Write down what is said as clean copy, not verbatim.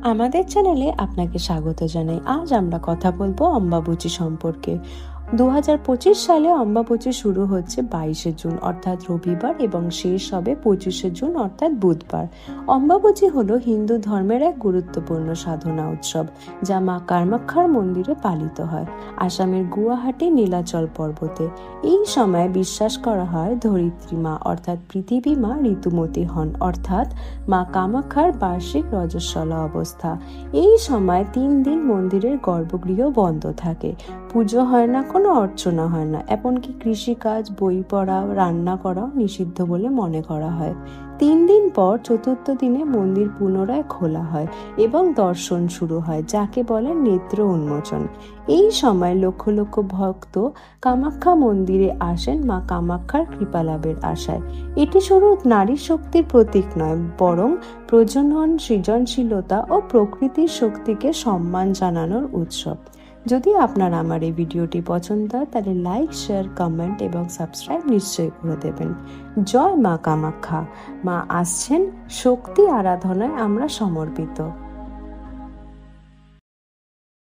আমাদের চ্যানেলে আপনাকে স্বাগত জানাই। আজ আমরা কথা বলবো অম্বাবুচি সম্পর্কে। 2025 সালে অম্বাবুচি শুরু হচ্ছে 22শে জুন অর্থাৎ রবিবার এবং শেষ হবে 25শে জুন অর্থাৎ বুধবার। অম্বাবুচি হলো হিন্দু ধর্মের এক গুরুত্বপূর্ণ সাধনা উৎসব, যা মা কামাখ্যার মন্দিরে পালিত হয় আসামের গুয়াহাটি নীলাচল পর্বতে। এই সময় বিশ্বাস করা হয় ধরিত্রী মা অর্থাৎ পৃথিবী মা ঋতুমতী হন, অর্থাৎ মা কামাখ্যার বার্ষিক রজস্বলা অবস্থা। এই সময় 3 দিন মন্দিরের গর্ভগৃহ বন্ধ থাকে, পুজো হয় না, কোনো অর্চনা হয় না, এমনকি কৃষিকাজ, বই পড়া, রান্না করাও নিষিদ্ধ বলে মনে করা হয়। 3 দিন পর চতুর্থ দিনে মন্দির পুনরায় খোলা হয় এবং দর্শন শুরু হয়, যাকে বলে নেত্র উন্মোচন। এই সময় লক্ষ লক্ষ ভক্ত কামাখ্যা মন্দিরে আসেন মা কামাখ্যার কৃপালাভের আশায়। এটি শুধু নারী শক্তির প্রতীক নয়, বরং প্রজনন, সৃজনশীলতা ও প্রকৃতির শক্তিকে সম্মান জানানোর উৎসব। যদি আপনার আমার এই ভিডিওটি পছন্দ হয় তাহলে লাইক, শেয়ার, কমেন্ট এবং সাবস্ক্রাইব নিশ্চয়ই করে দেবেন। জয় মা কামাখ্যা। মা আসছেন, শক্তি আরাধনায় আমরা সমর্পিত।